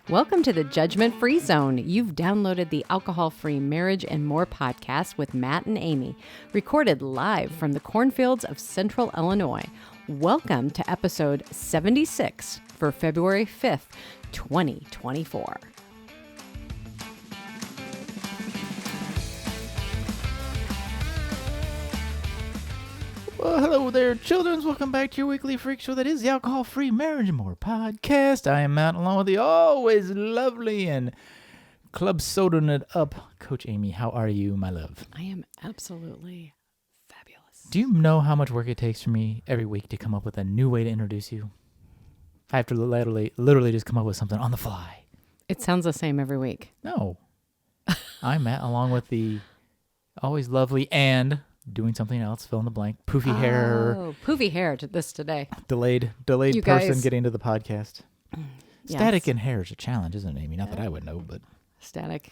Welcome to the Judgment Free Zone. You've downloaded the Alcohol-Free Marriage and More podcast with Matt and Amy, recorded live from the cornfields of Central Illinois. Welcome to episode 76 for February 5th, 2024. Well, hello there, children. Welcome back to your weekly freak show that is the Alcohol-Free Marriage and More podcast. I am Matt, along with the always lovely and club sodaing it up Coach Amy. How are you, my love? I am absolutely fabulous. Do you know how much work it takes for me every week to come up with a new way to introduce you? I have to literally just come up with something on the fly. It sounds the same every week. No. I'm Matt, along with the always lovely and doing something else, fill in the blank, poofy hair. Oh, poofy hair to this today. Delayed You person guys- getting to the podcast. Yes. Static and hair is a challenge, isn't it, Amy? Not that I would know, but... Static.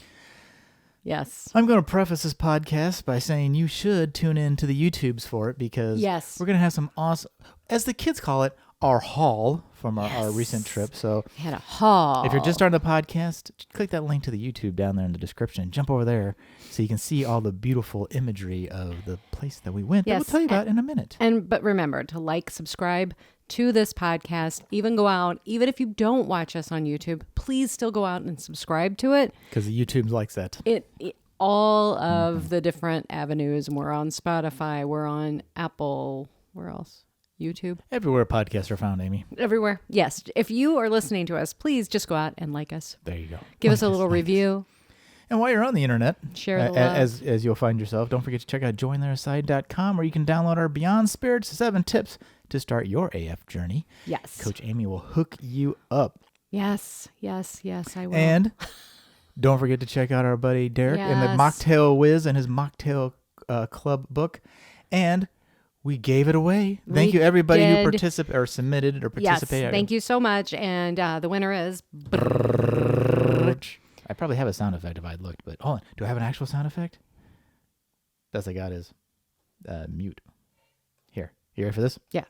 Yes. I'm going to preface this podcast by saying you should tune in to the YouTubes for it because Yes. we're going to have some awesome, as the kids call it, our haul from our recent trip. So I had a haul. if you're just starting the podcast, click that link to the YouTube down there in the description and jump over there so you can see all the beautiful imagery of the place that we went that we'll tell you about in a minute. But remember to like, subscribe to this podcast, even if you don't watch us on YouTube, please still go out and subscribe to it. Because the YouTube likes that. All of the different avenues. We're on Spotify. We're on Apple. Where else? YouTube. Everywhere podcasts are found, Amy. Everywhere. Yes. If you are listening to us, please just go out and like us. There you go. Give us a little review. And while you're on the internet, Share the love. as you'll find yourself, don't forget to check out jointheirside.com where you can download our Beyond Spirits 7 tips to start your AF journey. Yes. Coach Amy will hook you up. Yes, I will. And don't forget to check out our buddy Derek in the Yes. Mocktail Whiz and his Mocktail Club book. And we gave it away. Thank you, everybody who submitted or participated. Yes, thank you so much. And the winner is... I probably have a sound effect if I'd looked, but hold on. Do I have an actual sound effect? Best I got is mute. Here. You ready for this? Yeah.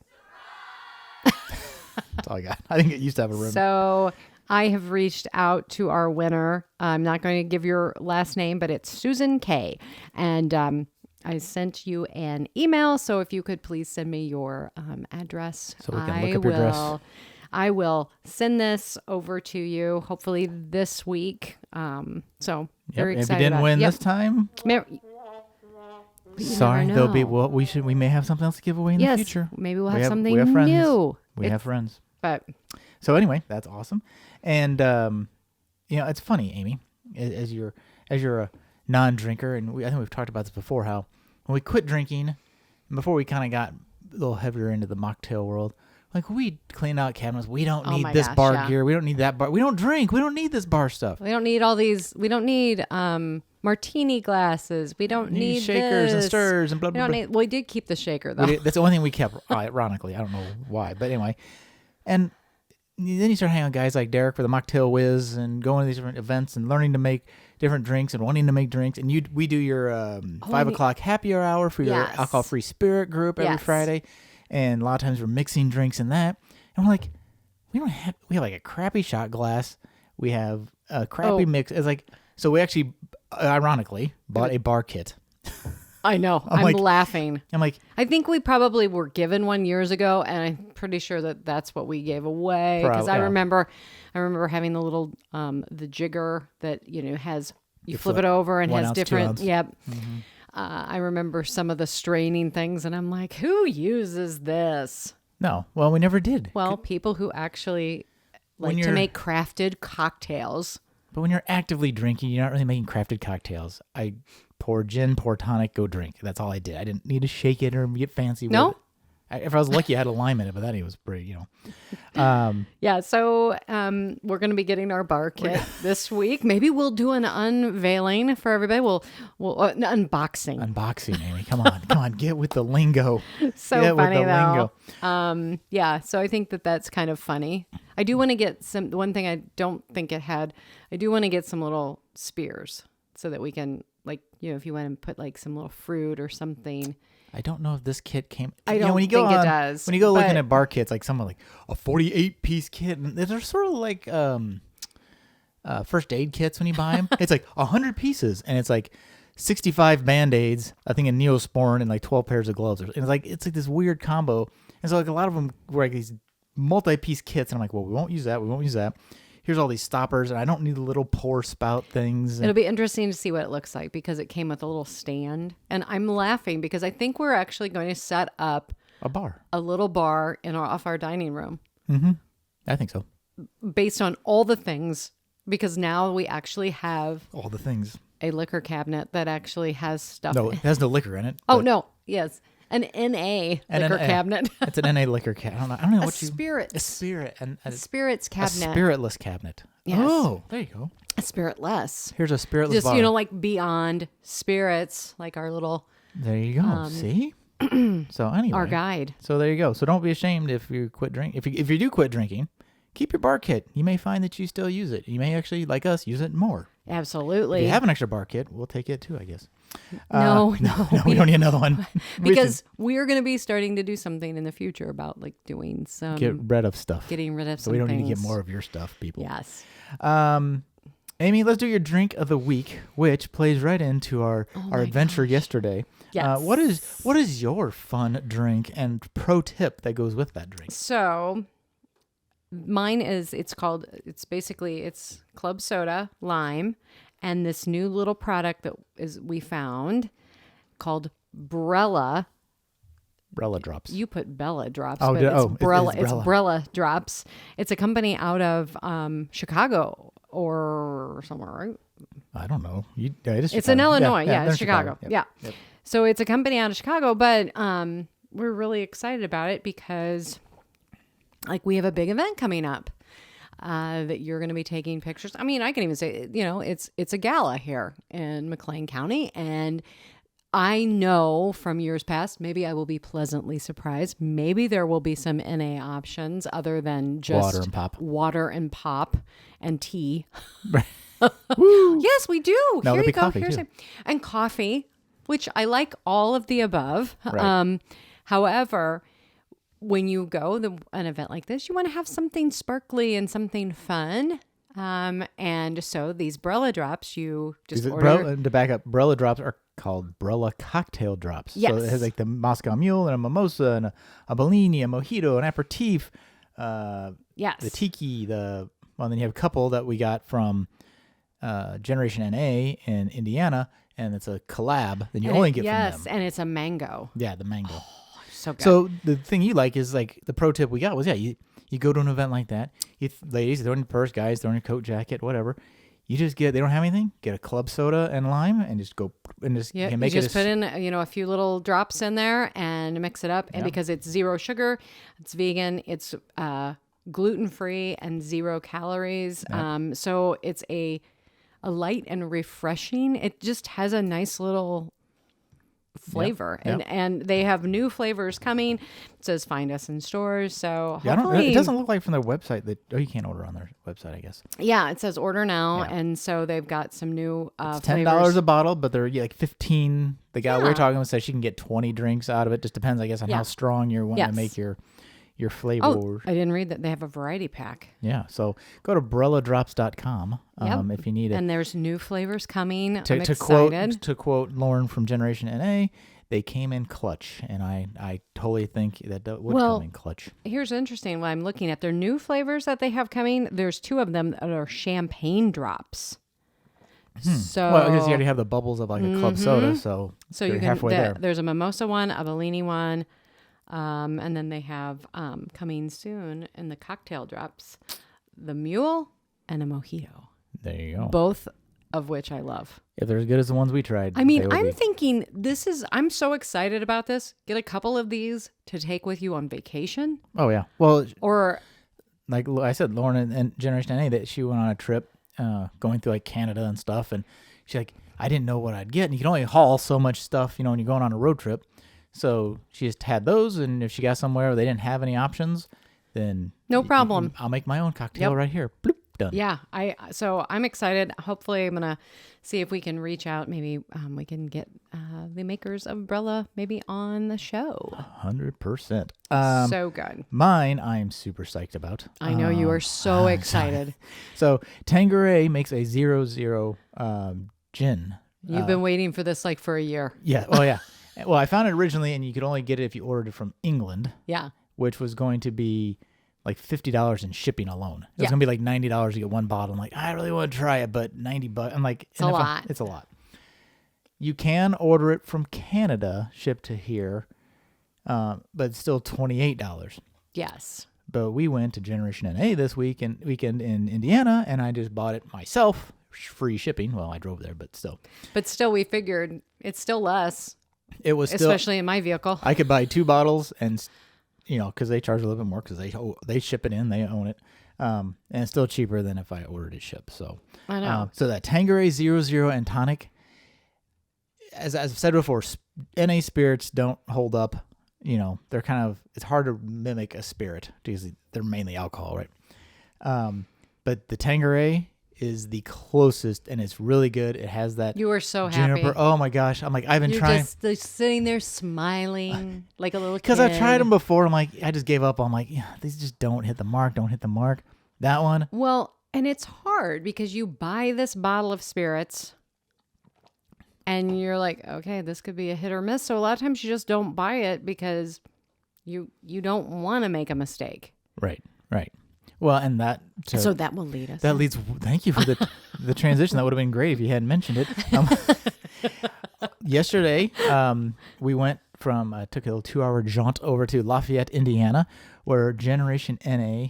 That's all I got. I think it used to have a room. So I have reached out to our winner. I'm not going to give your last name, but it's Susan K. And I sent you an email. So if you could please send me your address. So we can look up your address. I will send this over to you hopefully this week. So very excited. If you didn't win this time, sorry, there'll be. Well, we may have something else to give away in the future. Maybe we'll have something we have friends. new. We have friends. But so anyway, that's awesome. And it's funny, Amy, as you're a non-drinker, and I think we've talked about this before. How when we quit drinking, and before we kind of got a little heavier into the mocktail world. Like, we cleaned out cabinets. We don't need this bar gear. We don't need that bar. We don't drink. We don't need this bar stuff. We don't need all these. We don't need martini glasses. We don't need shakers and stirs and blah, blah, blah. We did keep the shaker, though. That's the only thing we kept, ironically. I don't know why. But anyway. And then you start hanging out with guys like Derek for the Mocktail Whiz and going to these different events and learning to make different drinks and wanting to make drinks. And we do your 5 o'clock happy hour for your alcohol-free spirit group every Friday. And a lot of times we're mixing drinks in that. And we're like, we have like a crappy shot glass. We have a crappy mix. It's like, so we actually, ironically, bought a bar kit. I know. I'm laughing. I'm like, I think we probably were given one years ago, and I'm pretty sure that's what we gave away. Because I remember having the little, the jigger that, has, you flip it over and has different, yep. Mm-hmm. I remember some of the straining things, and I'm like, who uses this? No. Well, we never did. Well, people who actually like to make crafted cocktails. But when you're actively drinking, you're not really making crafted cocktails. I pour gin, pour tonic, go drink. That's all I did. I didn't need to shake it or get fancy with it. If I was lucky, I had a lime in it, but that was pretty, Yeah, so we're going to be getting our bar kit this week. Maybe we'll do an unveiling for everybody. We'll unboxing. Unboxing, Amy. Come on, get with the lingo. So get funny, with the lingo. Yeah, so I think that's kind of funny. I do want to get one thing I don't think it had, I do want to get some little spears so that we can, if you want to put some little fruit or something. I don't know if this kit came. I don't think it does. When you go looking at bar kits, like someone like a 48-piece kit, and they're sort of like first aid kits when you buy them. It's like 100 pieces, and it's like 65 Band-Aids, I think a Neosporin, and like 12 pairs of gloves. And it's like this weird combo. And so like a lot of them were like these multi-piece kits, and I'm like, well, we won't use that. Here's all these stoppers, and I don't need the little pour spout things. It'll be interesting to see what it looks like because it came with a little stand. And I'm laughing because I think we're actually going to set up a little bar off our dining room. Mm-hmm. I think so. Based on all the things, because now we actually have all the things. A liquor cabinet that actually has stuff. No, it has no liquor in it. Oh, no. Yes. An NA liquor cabinet. It's an NA liquor cabinet. I don't know what spirits. A spirit. A spirits cabinet. A spiritless cabinet. Yes. Oh, there you go. A spiritless. Here's a spiritless bar. Just, like beyond spirits, like our little... There you go. See? So anyway. Our guide. So there you go. So don't be ashamed if you quit drinking. If you do quit drinking, keep your bar kit. You may find that you still use it. You may actually, like us, use it more. Absolutely. If you have an extra bar kit, we'll take it too, I guess. No, we don't need another one. Because we're going to be starting to do something in the future about like doing some... Get rid of stuff. Getting rid of some So we don't things. need to get more of your stuff, people. Yes. Amy, let's do your drink of the week, which plays right into our adventure yesterday. Yes. What is your fun drink and pro tip that goes with that drink? So... Mine is, it's club soda, lime, and this new little product we found called Brealla. Brealla drops. You put Bella drops, but it's Brealla. It's It's Brealla drops. It's a company out of Chicago or somewhere, right? I don't know. It's Chicago. In Illinois. Yeah, it's Chicago. Yeah. Yep. So it's a company out of Chicago, but we're really excited about it because... Like we have a big event coming up that you're going to be taking pictures. I mean, I can even say, it's a gala here in McLean County. And I know from years past, maybe I will be pleasantly surprised. Maybe there will be some NA options other than just water and pop and tea. Yes, we do. No, here you go. Coffee too. And coffee, which I like all of the above. Right. However, when you go to an event like this, you want to have something sparkly and something fun. And so these Brealla drops, you just order. To back up, Brealla drops are called Brealla cocktail drops. Yes. So it has like the Moscow Mule and a mimosa and a Bellini, a mojito, an aperitif. Yes. The tiki, then you have a couple that we got from Generation NA in Indiana, and it's a collab that you only get from them. Yes, and it's a mango. Yeah, the mango. So good. So the thing you like is like the pro tip we got was you go to an event like that. Ladies, throw in your purse, guys, throw in your coat, jacket, whatever. You just they don't have anything. Get a club soda and lime, and just go and just make it. Put in a few little drops in there and mix it up. And because it's 0 sugar, it's vegan, it's gluten free and 0 calories. Yeah. So it's a light and refreshing. It just has a nice little flavor. Yep. And they have new flavors coming. It says find us in stores. So it doesn't look like from their website that you can't order on their website, I guess. Yeah, it says order now. Yeah. And so they've got some new it's $10 a bottle, but they're like 15. The guy we were talking with said she can get 20 drinks out of it. Just depends, I guess, on how strong you're wanting to make your flavor. Oh, I didn't read that they have a variety pack. Yeah, so go to BrellaDrops.com if you need it. And there's new flavors coming. I'm excited. To quote Lauren from Generation NA, they came in clutch, and I totally think that would come in clutch. Here's interesting. When I'm looking at their new flavors that they have coming, there's 2 of them that are champagne drops. So, I guess you already have the bubbles of like a club soda, so you can halfway there. There's a mimosa one, a Bellini one. And then they have coming soon in the cocktail drops, the mule and a mojito. There you go. Both of which I love. If they're as good as the ones we tried. I mean, I'm thinking I'm so excited about this. Get a couple of these to take with you on vacation. Oh, yeah. Well, or like I said, Lauren and Generation NA, that she went on a trip going through like Canada and stuff. And she's like, I didn't know what I'd get. And you can only haul so much stuff, when you're going on a road trip. So she just had those, and if she got somewhere where they didn't have any options, then no problem. I'll make my own cocktail right here. Bloop, done. Yeah, so I'm excited. Hopefully, I'm gonna see if we can reach out. Maybe we can get the makers of Brealla maybe on the show. 100%. So good. Mine, I'm super psyched about. I know you are so excited. So Tanqueray makes a 0.0 gin. You've been waiting for this like for a year. Yeah. Oh, yeah. Well, I found it originally, and you could only get it if you ordered it from England. Yeah. Which was going to be like $50 in shipping alone. It was going to be like $90 to get one bottle. I'm like, I really want to try it, but $90. I'm like, it's a lot. It's a lot. You can order it from Canada, shipped to here, but it's still $28. Yes. But we went to Generation NA this weekend in Indiana, and I just bought it myself, free shipping. Well, I drove there, but still. But still, we figured it's still less. It was still, especially in my vehicle. I could buy 2 bottles, and because they charge a little bit more because they ship it in, they own it, and it's still cheaper than if I ordered it shipped. So I know. So that Tanqueray 0.0 and Tonic, as I've said before, NA spirits don't hold up. They're kind of, it's hard to mimic a spirit because they're mainly alcohol, right? But the Tanqueray is the closest, and it's really good. It has that. You were so juniper. happy. Oh my gosh! I'm like, I've been trying. You're just sitting there smiling like a little kid. Because I've tried them before. I'm like, I just gave up. I'm like, these just don't hit the mark. Don't hit the mark. That one. Well, and it's hard because you buy this bottle of spirits, and you're like, okay, this could be a hit or miss. So a lot of times you just don't buy it because you don't want to make a mistake. Right. Well, and that. So that will lead us. That leads. Thank you for the transition. That would have been great if you hadn't mentioned it. Yesterday, we went took a little 2-hour jaunt over to Lafayette, Indiana, where Generation NA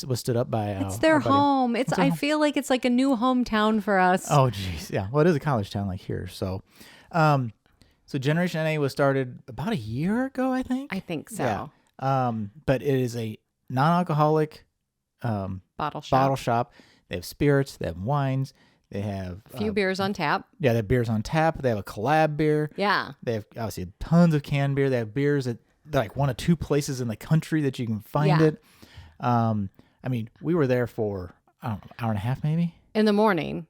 was stood up by. It's their home. I feel like it's like a new hometown for us. Oh, geez, yeah. Well, it is a college town like here. So, so Generation NA was started about a year ago, I think. I think so. Yeah. But it is a non-alcoholic bottle shop. They have spirits, they have wines, they have a few beers on tap. Yeah, they have beers on tap. They have a collab beer. Yeah. They have obviously tons of canned beer. They have beers at like 1 or 2 places in the country that you can find it. I mean, we were there for I don't know, hour and a half maybe. In the morning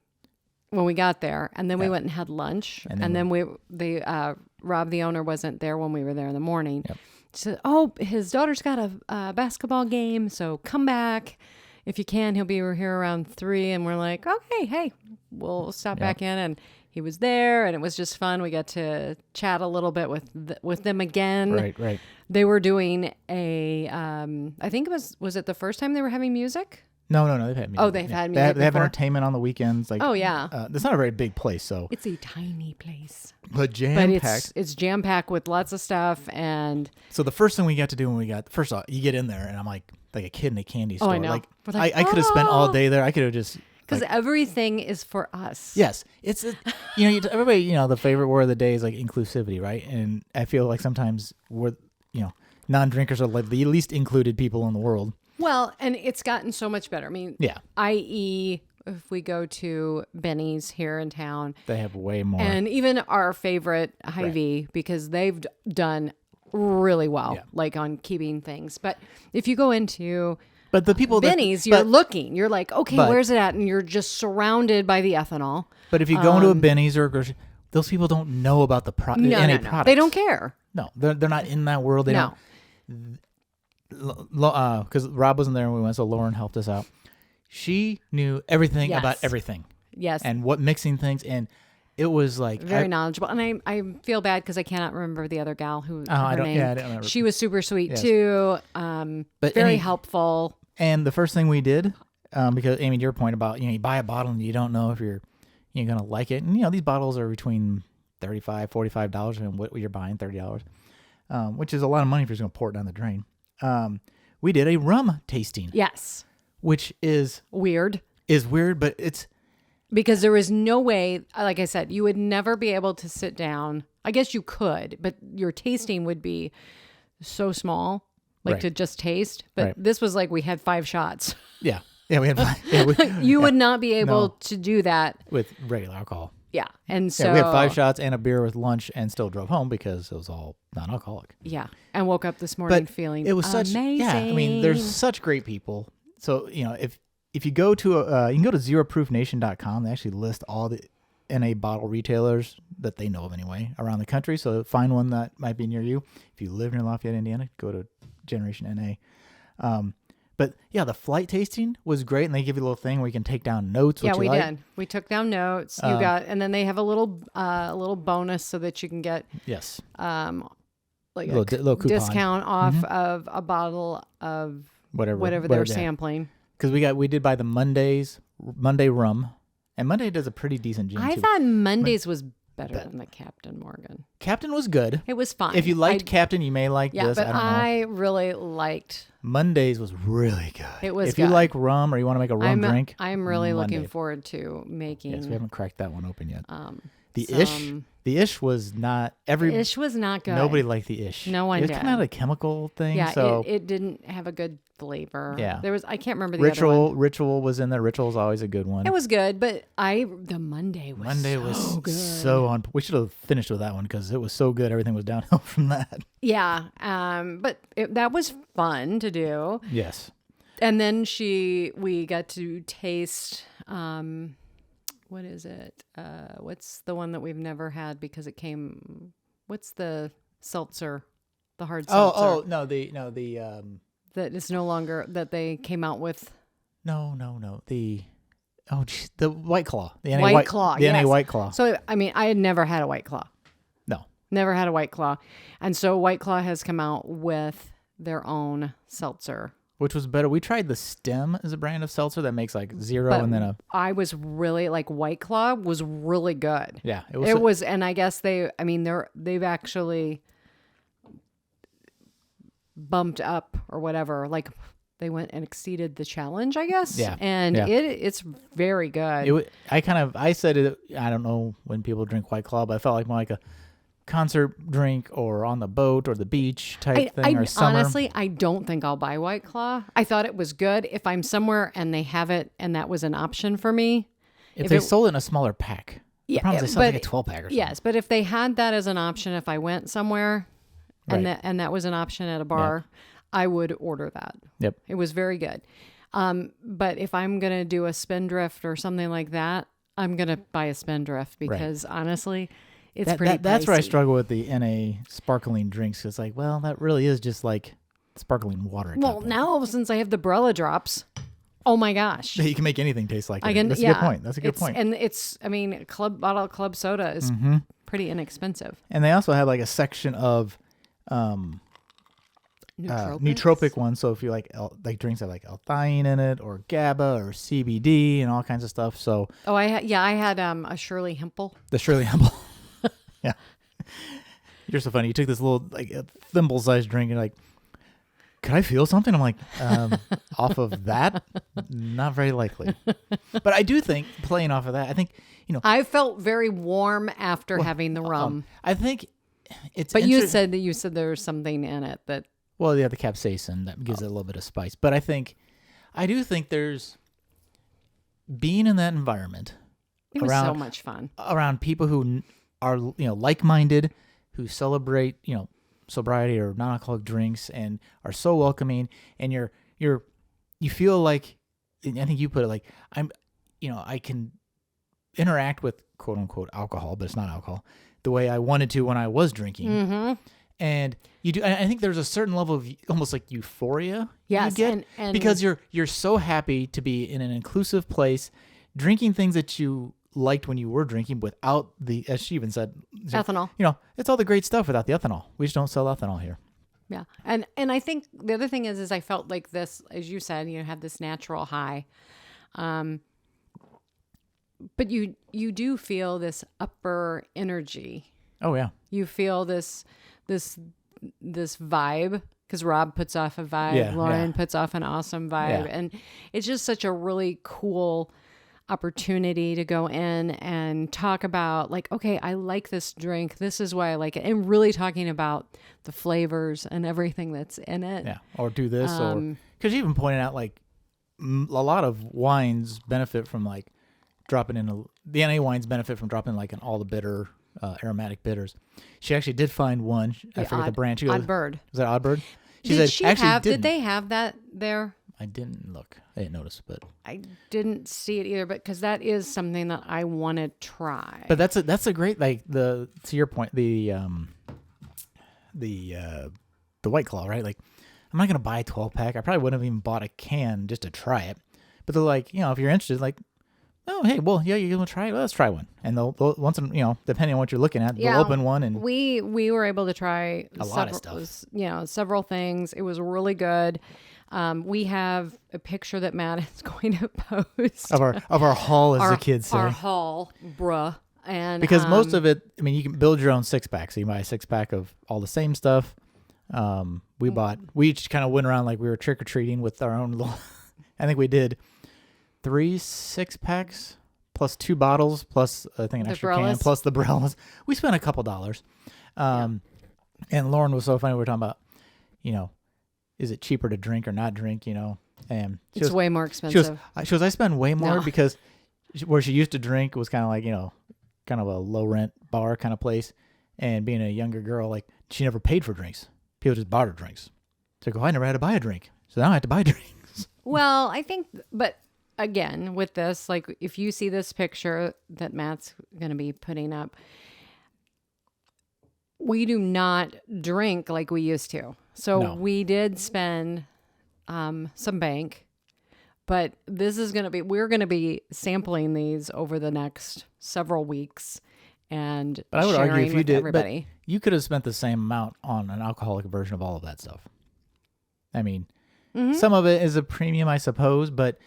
when we got there, and then we went and had lunch, and then Rob, the owner, wasn't there when we were there in the morning. Yep. She said, his daughter's got a basketball game, so come back if you can. He'll be here around 3. And we're like, okay, hey, we'll stop back in. And he was there, and it was just fun. We got to chat a little bit with them again. Right. They were doing I think was it the first time they were having music? No, they've had music. Oh, they've had music. They have entertainment on the weekends. Like, it's not a very big place, so it's a tiny place, but jam-packed. It's jam-packed with lots of stuff. And so the first thing we got to do first off, you get in there, and I'm like a kid in a candy store. I know. Like, I could have spent all day there. I could have just. Because everything is for us. Yes, it's everybody. The favorite word of the day is like inclusivity, right? And I feel like sometimes we're non-drinkers are like the least included people in the world. Well, and it's gotten so much better. I mean, i.e., if we go to Benny's here in town, they have way more. And even our favorite Hy-Vee, because they've done really well, like on keeping things. But if you go into the people Benny's, you're looking, you're like, okay, where's it at? And you're just surrounded by the ethanol. But if you go into a Benny's or a grocery, those people don't know about the product. No. They don't care. No, they're not in that world. They don't. Because Rob wasn't there when we went, so Lauren helped us out. She knew everything about everything. Yes. And what mixing things, and it was like very knowledgeable. And I feel bad because I cannot remember the other gal her name. I don't remember. She was super sweet too. But very helpful. And the first thing we did, because Amy, your point about you buy a bottle and you don't know if you're gonna like it, and these bottles are between $35, $45, and what you're buying $30, which is a lot of money if you're just gonna pour it down the drain. We did a rum tasting. Yes. Which is weird, but it's because there is no way, like I said, you would never be able to sit down. I guess you could, but your tasting would be so small, to just taste. But this was like we had 5 shots. Yeah, we had 5. You would not be able to do that with regular alcohol. Yeah. And so we had 5 shots and a beer with lunch and still drove home because it was all non-alcoholic. Yeah. And woke up this morning feeling it was amazing. Yeah. I mean, there's such great people. So, if you go to you can go to zeroproofnation.com, they actually list all the NA bottle retailers that they know of anyway around the country. So find one that might be near you. If you live near Lafayette, Indiana, go to Generation NA. But yeah, the flight tasting was great, and they give you a little thing where you can take down notes. Yeah, we did. We took down notes. You got, and then they have a little bonus so that you can get like a little discount off of a bottle of whatever they're sampling. Because we did buy the Monday rum, and Monday does a pretty decent gin. I thought Monday's was better than the Captain Morgan. Captain was good. It was fine. If you liked Captain, you may like this. But I don't know. I really liked Monday's was really good. It was. If you like rum or you want to make a rum drink, I'm really looking forward to making. Yes, we haven't cracked that one open yet. The ish was not The ish was not good. Nobody liked the ish. No one did. It was kind of a chemical thing. Yeah, so it didn't have a good flavor. Yeah, I can't remember the other one. Ritual was in there. Ritual is always a good one. It was good, but the Monday was so good. So on. We should have finished with that one because it was so good. Everything was downhill from that. Yeah, but that was fun to do. Yes. And then we got to taste. What is it? What's the one that we've never had because it came? What's the seltzer? The hard seltzer. Oh no the that is no longer that they came out with. No. The White Claw. The NA White Claw. The NA White Claw. So I mean, I had never had a White Claw. No. Never had a White Claw, and so White Claw has come out with their own seltzer. Which was better. We tried the Stem as a brand of seltzer that makes like zero and then a. I was really like White Claw was really good. Yeah, it was, and I guess they've actually bumped up or whatever. Like they went and exceeded the challenge, I guess. Yeah, and it's very good. I said it. I don't know when people drink White Claw, but I felt like a concert drink or on the boat or the beach type thing or summer. Honestly, I don't think I'll buy White Claw. I thought it was good if I'm somewhere and they have it and that was an option for me. If they sold it in a smaller pack. The problem is they sold like a 12-pack or something. Yes, but if they had that as an option, if I went somewhere and that was an option at a bar, I would order that. Yep. It was very good. But if I'm going to do a Spindrift or something like that, I'm going to buy a Spindrift because honestly, it's pretty pricey. That's where I struggle with the NA sparkling drinks. It's like, well, that really is just like sparkling water. Well, now since I have the Brealla drops, oh my gosh. You can make anything taste like it. That's a good point. That's a good point. And bottle of club soda is pretty inexpensive. And they also have like a section of nootropic ones. So if you like drinks that like L-theanine in it or GABA or CBD and all kinds of stuff. So I had a Shirley Hempel. The Shirley Hempel. Yeah. You're so funny. You took this little like a thimble-sized drink and like, could I feel something? I'm like, off of that? Not very likely. But I do think, playing off of that, I think, I felt very warm after having the rum. I think it's... But you said there's something in it that... Well, yeah, the capsaicin, that gives it a little bit of spice. But I do think there's... Being in that environment... It was so much fun. Around people who are, like-minded, who celebrate, sobriety or non-alcoholic drinks and are so welcoming, and you feel like, I think you put it like, I can interact with quote unquote alcohol, but it's not alcohol, the way I wanted to when I was drinking. Mm-hmm. And you do, I think there's a certain level of almost like euphoria you get and because you're so happy to be in an inclusive place, drinking things that you liked when you were drinking without the, as she even said, ethanol. It's all the great stuff without the ethanol. We just don't sell ethanol here. Yeah. And I think the other thing is I felt like this, as you said, have this natural high. But you do feel this upper energy. Oh yeah. You feel this vibe because Rob puts off a vibe. Yeah, Lauren puts off an awesome vibe. Yeah. And it's just such a really cool opportunity to go in and talk about like, okay, I like this drink. This is why I like it. And really talking about the flavors and everything that's in it. Yeah. Or do this or, because you even pointed out like a lot of wines benefit from like dropping in the NA wines benefit from dropping like in all the bitter, aromatic bitters. She actually did find one. I forget the brand. Odd Bird. Was that Odd Bird? Did they have that there? I didn't look. I didn't notice, but I didn't see it either, but because that is something that I want to try. But that's a great, like, to your point, the White Claw, right? Like, I'm not gonna buy a 12-pack. I probably wouldn't have even bought a can just to try it. But they're like, if you're interested, like, oh, hey, well, yeah, you're gonna try it. Well, let's try one. And they'll once, depending on what you're looking at, they'll open one. And we were able to try a lot of stuff. Several things. It was really good. We have a picture that Matt is going to post of our haul, as the kids say. Our haul, bruh. And because most of it, I mean, you can build your own 6-pack. So you buy a 6-pack of all the same stuff. We each kind of went around like we were trick or treating with our own little. I think we did 3 6-packs plus 2 bottles plus I think an extra can plus the Breallas. We spent a couple dollars. And Lauren was so funny. We were talking about, is it cheaper to drink or not drink? And it's way more expensive. She goes, I spend way more because where she used to drink was kind of like, kind of a low rent bar kind of place. And being a younger girl, like she never paid for drinks. People just bought her drinks. So I never had to buy a drink. So now I have to buy drinks. Well, I think, but again, with this, like if you see this picture that Matt's going to be putting up, we do not drink like we used to. So we did spend some bank, but we're going to be sampling these over the next several weeks and but I would argue if you did, everybody. But you could have spent the same amount on an alcoholic version of all of that stuff. I mean, some of it is a premium, I suppose, but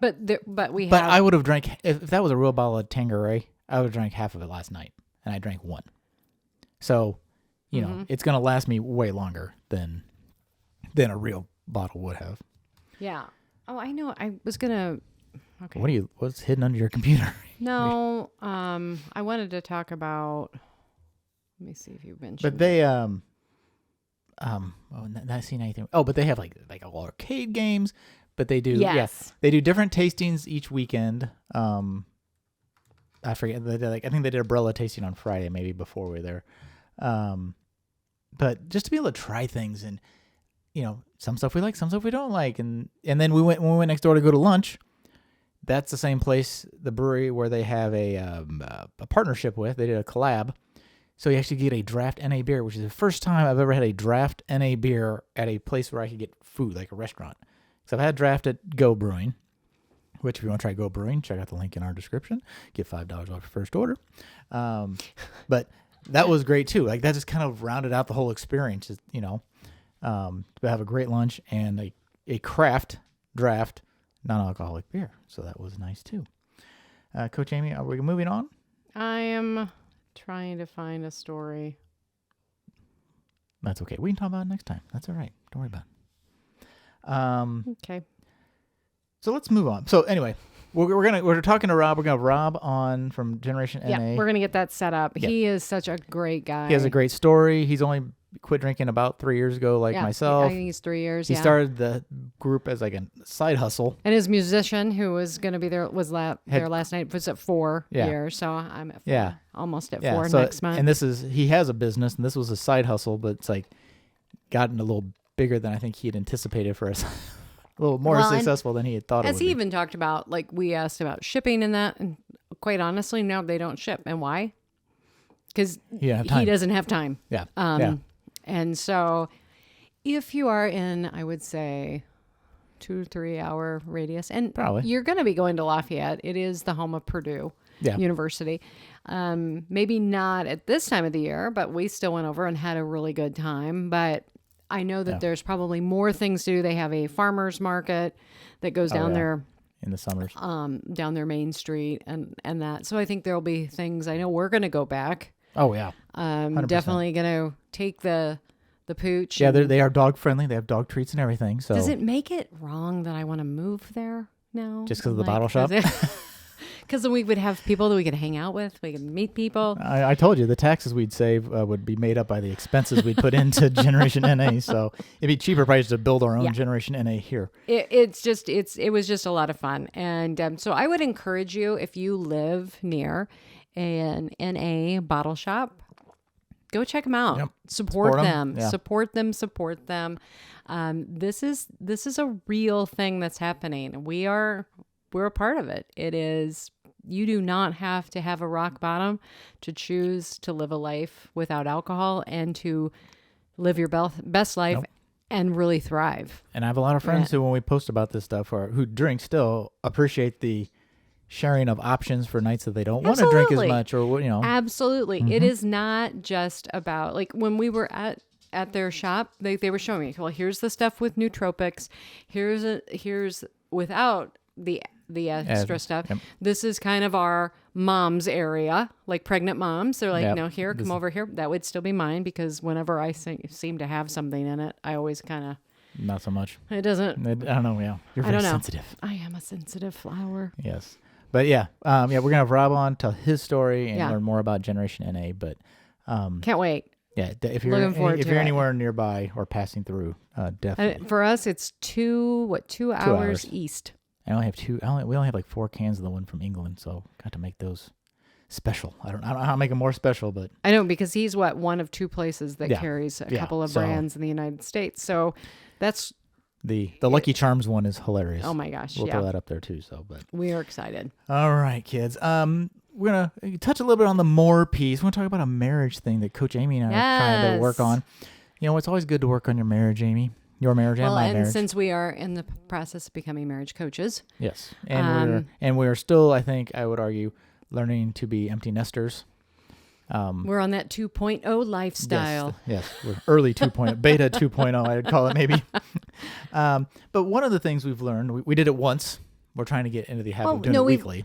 I would have drank, if that was a real bottle of Tanqueray, I would have drank half of it last night, and I drank one. So, it's going to last me way longer than a real bottle would have. Yeah. Oh, I know. I was going to... Okay. What's hidden under your computer? No, I wanted to talk about... Let me see if you mentioned... But they, not seen anything. Oh, but they have like all arcade games, but they do... Yes. They do different tastings each weekend. I forget. I think they did a Brealla tasting on Friday, maybe before we were there. But just to be able to try things and, some stuff we like, some stuff we don't like. And then when we went next door to go to lunch, that's the same place, the brewery where they have a partnership with. They did a collab. So you actually get a draft NA beer, which is the first time I've ever had a draft NA beer at a place where I could get food, like a restaurant. So I've had draft at Go Brewing, which if you want to try Go Brewing, check out the link in our description. Get $5 off your first order. But that was great too. Like that just kind of rounded out the whole experience, to have a great lunch and a craft draft non-alcoholic beer. So that was nice too. Coach Amy, are we moving on? I am trying to find a story. That's okay. We can talk about it next time. That's all right. Don't worry about it. Okay. So let's move on. So anyway, we're talking to Rob. We're gonna have Rob on from Generation NA. Yeah, we're gonna get that set up. Yeah. He is such a great guy. He has a great story. He's only quit drinking about 3 years ago, like myself. I think he's 3 years. He started the group as like a side hustle. And his musician, who was going to be there, was there last night. Was at 4 years, so I'm at 4, almost at 4 next month. And he has a business, and this was a side hustle, but it's like gotten a little bigger than I think he had anticipated for us. A little more successful than he had thought it would be. As he even talked about, like we asked about shipping and that, and quite honestly, no, they don't ship. And why? Because he doesn't have time. Yeah. And so if you are in, I would say, 2 to 3 hour radius, and probably you're going to be going to Lafayette. It is the home of Purdue University. Maybe not at this time of the year, but we still went over and had a really good time. But I know that there's probably more things to do. They have a farmer's market that goes down there in the summers, down their main street and that. So I think there'll be things. I know we're going to go back. Oh yeah. 100%. Definitely going to take the pooch. Yeah, they are dog friendly. They have dog treats and everything. So does it make it wrong that I want to move there now? Just because of the bottle shop? Because then we would have people that we could hang out with. We could meet people. I told you the taxes we'd save would be made up by the expenses we'd put into Generation NA. So it'd be cheaper price to build our own Generation NA here. It was just a lot of fun. And so I would encourage you, if you live near an NA bottle shop, go check them out. Yep. Support them. Yeah. Support them. This is a real thing that's happening. We're a part of it. It is. You do not have to have a rock bottom to choose to live a life without alcohol and to live your best life and really thrive. And I have a lot of friends who, when we post about this stuff, or who drink still, appreciate the sharing of options for nights that they don't want to drink as much, or Absolutely. It is not just about, like, when we were at their shop, they were showing me, well, here's the stuff with nootropics, here's without the extra stuff. Yep. This is kind of our mom's area, like pregnant moms. They're like, no, here, come over here. That would still be mine, because whenever I seem to have something in it, I always kind of... Not so much. It doesn't... I don't know, You're very sensitive. I am a sensitive flower. Yes. But we're going to have Rob on, tell his story, and learn more about Generation NA. But can't wait. Yeah, if you're anywhere nearby or passing through, definitely. For us, it's 2 hours east. I only have we only have like 4 cans of the one from England, so got to make those special. I don't know how to make them more special, but I know, because he's one of 2 places that carries a couple of brands in the United States. So that's the Lucky Charms one is hilarious. Oh my gosh, we'll throw that up there too. So, but we are excited. All right, kids. We're gonna touch a little bit on the more piece. We're gonna talk about a marriage thing that Coach Amy and I are trying to work on. It's always good to work on your marriage, Amy. Your marriage and my marriage. Since we are in the process of becoming marriage coaches. Yes. And we're still, I think I would argue, learning to be empty nesters. We're on that 2.0 lifestyle. Yes. We're early 2.0, beta 2.0, I'd call it maybe. But one of the things we've learned, we did it once. We're trying to get into the habit of doing it weekly.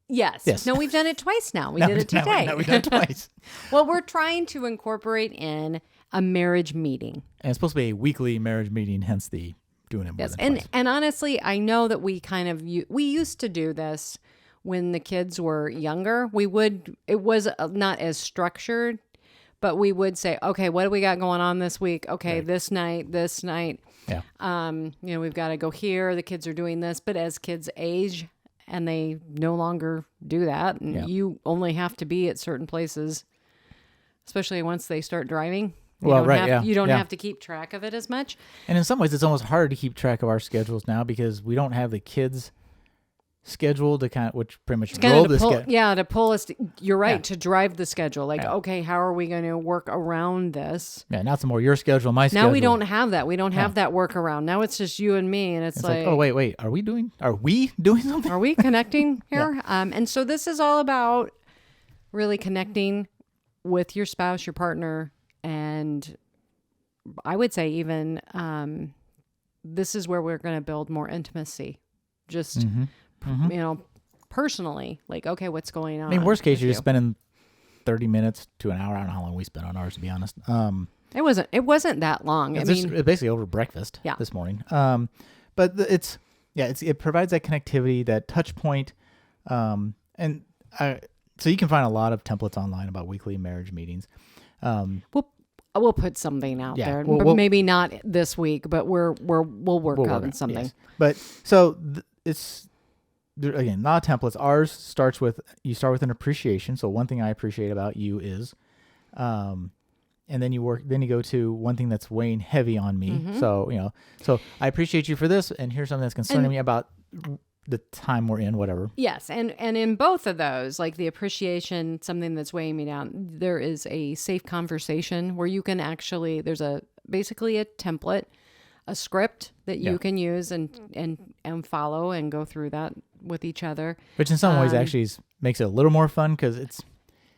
Yes. No, we've done it twice now. We did it today. We've done it twice. Well, we're trying to incorporate in a marriage meeting. And it's supposed to be a weekly marriage meeting, hence the doing it more than twice. And honestly, I know that we used to do this when the kids were younger. It was not as structured, but we would say, okay, what do we got going on this week? Okay, right. this night. Yeah. We've got to go here. The kids are doing this. But as kids age and they no longer do that, and you only have to be at certain places, especially once they start driving. You don't have to keep track of it as much. And in some ways, it's almost hard to keep track of our schedules now because we don't have the kids' schedule to which pretty much drove the schedule. Yeah, to pull us. You're right, to drive the schedule. Okay, how are we going to work around this? Yeah, now it's more your schedule, my schedule. Now we don't have that. We don't have that workaround. Now it's just you and me, and it's like, oh wait, are we doing something? Are we connecting here? And so this is all about really connecting with your spouse, your partner. And I would say even this is where we're going to build more intimacy. Just, personally. Like, okay, what's going on? I mean, worst case, you're just spending 30 minutes to an hour. I don't know how long we spent on ours, to be honest. It wasn't that long. It's basically over breakfast this morning. But it provides that connectivity, that touch point. So you can find a lot of templates online about weekly marriage meetings. We'll put something out there, but maybe not this week. But we'll work on something. Yes. But so it's again not templates. Ours starts with an appreciation. So one thing I appreciate about you is, and then you go to one thing that's weighing heavy on me. Mm-hmm. So I appreciate you for this, and here's something that's concerning me about the time we're in, whatever. Yes. And in both of those, like the appreciation, something that's weighing me down, there is a safe conversation where you can there's basically a template, a script that you can use and follow and go through that with each other. Which in some ways actually makes it a little more fun because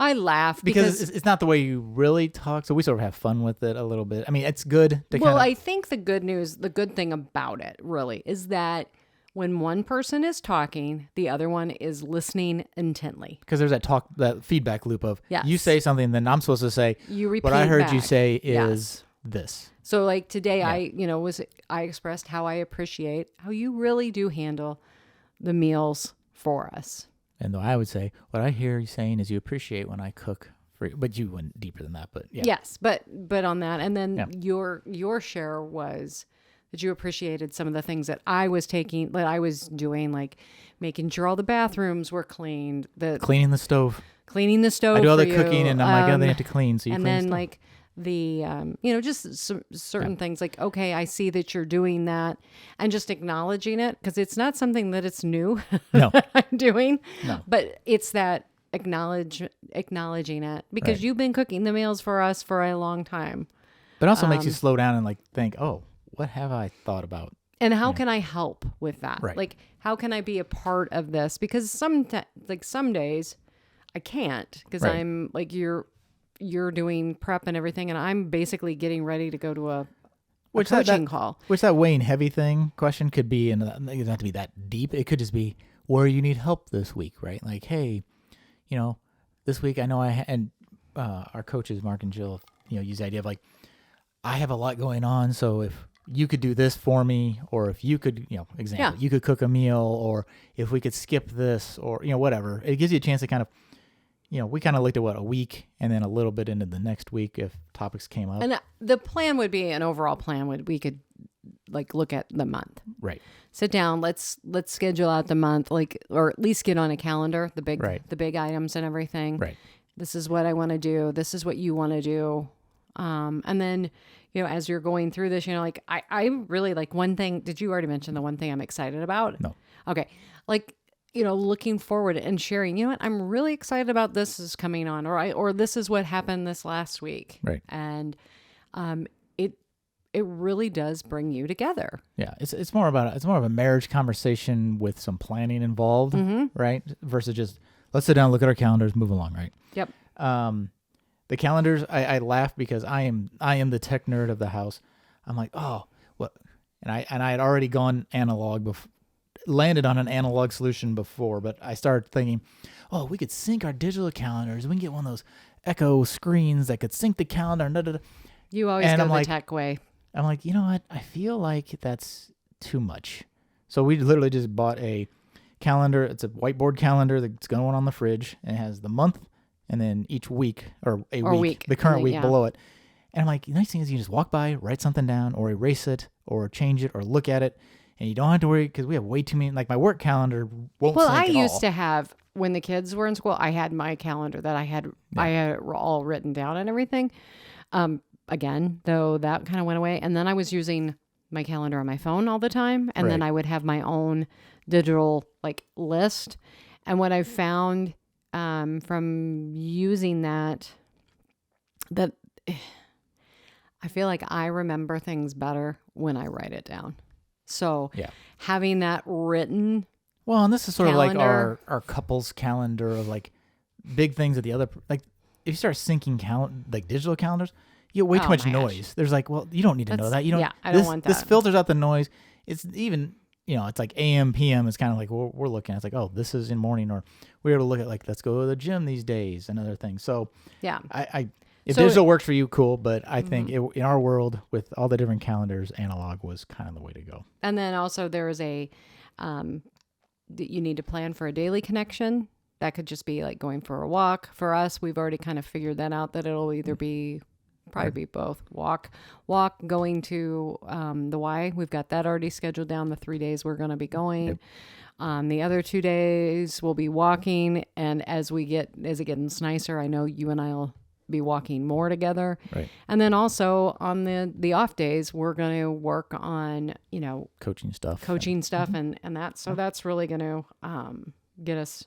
I laugh because it's not the way you really talk. So we sort of have fun with it a little bit. I mean, it's good to I think the good thing about it really is that when one person is talking, the other one is listening intently. Because there's that feedback loop of you say something, then I'm supposed to say, you repeat what I heard back. you say is this. So like today, I expressed how I appreciate how you really do handle the meals for us. And though I would say, what I hear you saying is you appreciate when I cook for you. But you went deeper than that. But yeah. Yes, but on that. And then your share was that you appreciated some of the things that I was doing, like making sure all the bathrooms were cleaned. Cleaning the stove. cleaning the stove. I do all the for cooking, you. and I'm like, oh, they have to clean. So you and clean then stuff. like the just certain things like, okay, I see that you're doing that, and just acknowledging it, because it's not something that it's new No. that I'm doing, No. but it's that acknowledging it, because you've been cooking the meals for us for a long time. But it also makes you slow down and like think, oh, what have I thought about? And how can I help with that? Right. Like, how can I be a part of this? Because some days I can't, because I'm like, you're doing prep and everything, and I'm basically getting ready to go to a coaching call. Which that weighing heavy thing question could be, and it doesn't have to be that deep. It could just be where you need help this week, right? Like, hey, this week I know and our coaches, Mark and Jill, use the idea of like, I have a lot going on, so if you could do this for me, or if you could, example, you could cook a meal, or if we could skip this, or, whatever. It gives you a chance to kind of, we kind of looked at a week, and then a little bit into the next week if topics came up. And the plan would be, an overall plan we could like look at the month. Right. Sit down, let's schedule out the month, like, or at least get on a calendar, the big items and everything. Right. This is what I want to do. This is what you want to do. And then, as you're going through this, like I really like one thing. Did you already mention the one thing I'm excited about? No. Okay. Like, looking forward and sharing, what, I'm really excited about this is coming on, or this is what happened this last week. Right. And, it really does bring you together. Yeah. It's more of a marriage conversation with some planning involved, right? Versus just, let's sit down, look at our calendars, move along. Right. Yep. The calendars, I laugh because I am the tech nerd of the house. I'm like, oh, what? And I had already gone analog landed on an analog solution before, but I started thinking, oh, we could sync our digital calendars. We can get one of those Echo screens that could sync the calendar. Da, da, da. You always go the tech way. I'm like, you know what? I feel like that's too much. So we literally just bought a calendar. It's a whiteboard calendar that's going on the fridge, and it has the month, and then each week or week, the current week below it. And I'm like, the nice thing is you can just walk by, write something down, or erase it, or change it, or look at it, and you don't have to worry, because we have way too many. Like, my work calendar won't sync at all. Well, I used to have, when the kids were in school, I had my calendar that I had all written down and everything. Again, though, that kind of went away, and then I was using my calendar on my phone all the time, and then I would have my own digital like list. And what I found from using that I feel like I remember things better when I write it down. So having that written, well, and this is sort calendar, of like our couple's calendar of like big things that the other, like if you start syncing like digital calendars, you get way too much noise. There's like, well, you don't need to know that. You don't. Yeah, I don't want that. This filters out the noise. It's even, it's like AM, PM. It's kind of like we're looking at. It's like, oh, this is in morning, or we're able to look at like, let's go to the gym these days and other things. So yeah, if digital works for you, cool. But I think in our world with all the different calendars, analog was kind of the way to go. And then also there is you need to plan for a daily connection. That could just be like going for a walk. For us, we've already kind of figured that out, that it'll either be be both. Walk, going to the Y. We've got that already scheduled down, the 3 days we're going to be going. Yep. The other 2 days we'll be walking, and as it gets nicer, I know you and I'll be walking more together. Right. And then also on the off days, we're going to work on, coaching stuff and that. So that's really going to get us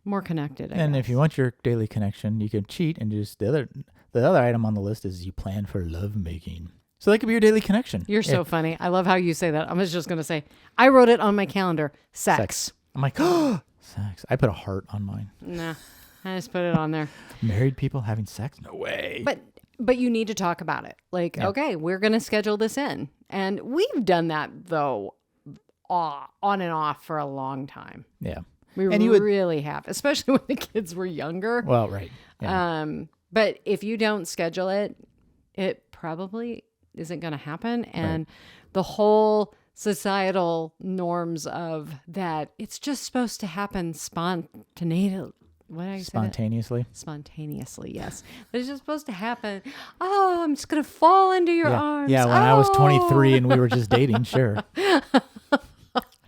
more connected. And if you want your daily connection, you can cheat and just the other item on the list is you plan for love making. So that could be your daily connection. You're so funny. I love how you say that. I was just going to say, I wrote it on my calendar. Sex. I'm like, oh, sex. I put a heart on mine. Nah, I just put it on there. Married people having sex? No way. But you need to talk about it. Like, okay, we're going to schedule this in. And we've done that, though, on and off for a long time. Yeah. We really have, especially when the kids were younger. Well, right. Yeah. But if you don't schedule it, it probably isn't going to happen. And the whole societal norms of that, it's just supposed to happen spontaneously. What did I say? Spontaneously? Spontaneously, yes. It's just supposed to happen. Oh, I'm just going to fall into your arms. Yeah, when I was 23 and we were just dating, sure.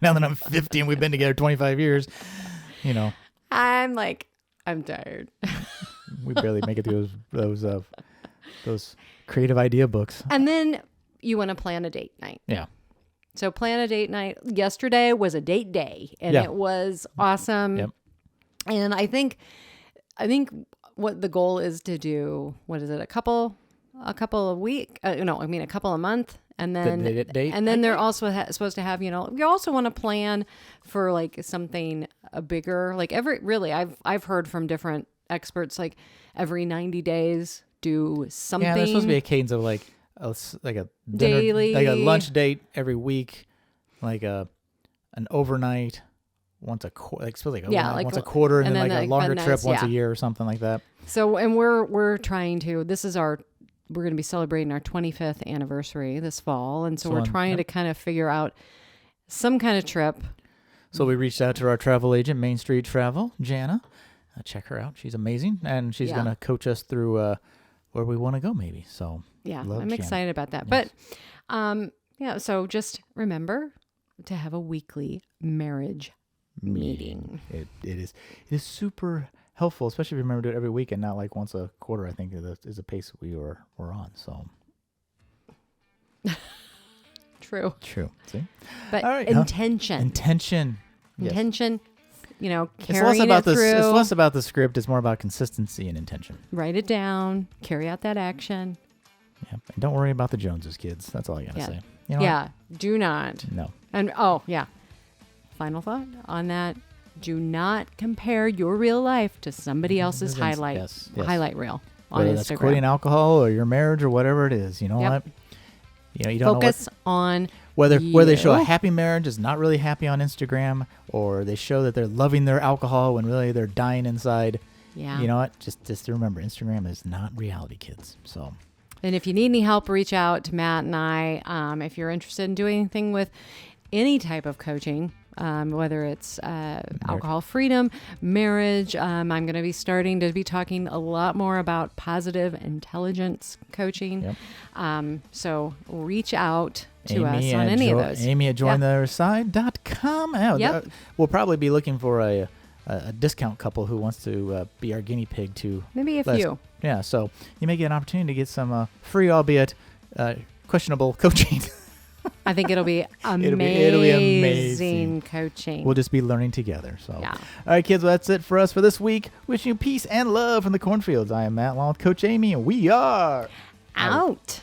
Now that I'm 50 and we've been together 25 years, I'm like, I'm tired. We barely make it through those creative idea books. And then you want to plan a date night. Yeah. So plan a date night. Yesterday was a date day, and it was awesome. Yep. And I think what the goal is to do, what is it? A couple of a couple of month. And then, date. And then they're also supposed to have, you also want to plan for like something bigger, like I've heard from different experts, like every 90 days, do something. Yeah, there's supposed to be a cadence of like a dinner, daily, like a lunch date every week, like an overnight once a quarter, once a quarter, and then like a longer trip once a year or something like that. So, and we're trying to, we're going to be celebrating our 25th anniversary this fall. And so we're trying to kind of figure out some kind of trip. So we reached out to our travel agent, Main Street Travel, Jana. Check her out. She's amazing. And she's going to coach us through where we want to go maybe. So yeah, I'm excited about that. Yes. But so just remember to have a weekly marriage meeting. It is super helpful, especially if you remember to do it every week and not like once a quarter. I think is a pace we're on. So true. See, but all right, intention. Carrying it through. It's less about the script. It's more about consistency and intention. Write it down. Carry out that action. Yeah, and don't worry about the Joneses, kids. That's all I gotta say. Do not. No. And final thought on that. Do not compare your real life to somebody else's highlight reel on Whether Instagram. that's quitting alcohol or your marriage or whatever it is. You know what? You don't focus on whether they show a happy marriage is not really happy on Instagram, or they show that they're loving their alcohol when really they're dying inside. Yeah. You know what? Just to remember, Instagram is not reality, kids. So. And if you need any help, reach out to Matt and I. If you're interested in doing anything with any type of coaching, whether it's alcohol freedom, marriage. I'm going to be starting to be talking a lot more about positive intelligence coaching. Yep. So reach out to us on any of those. Amy at jointheotherside.com. Yep. We'll probably be looking for a discount couple who wants to be our guinea pig to maybe a few. Yeah, so you may get an opportunity to get some free, albeit questionable coaching. I think it'll be amazing. It'll be amazing coaching. We'll just be learning together. So, yeah. All right, kids, well, that's it for us for this week. Wishing you peace and love from the cornfields. I am Matt along with Coach Amy, and we are out.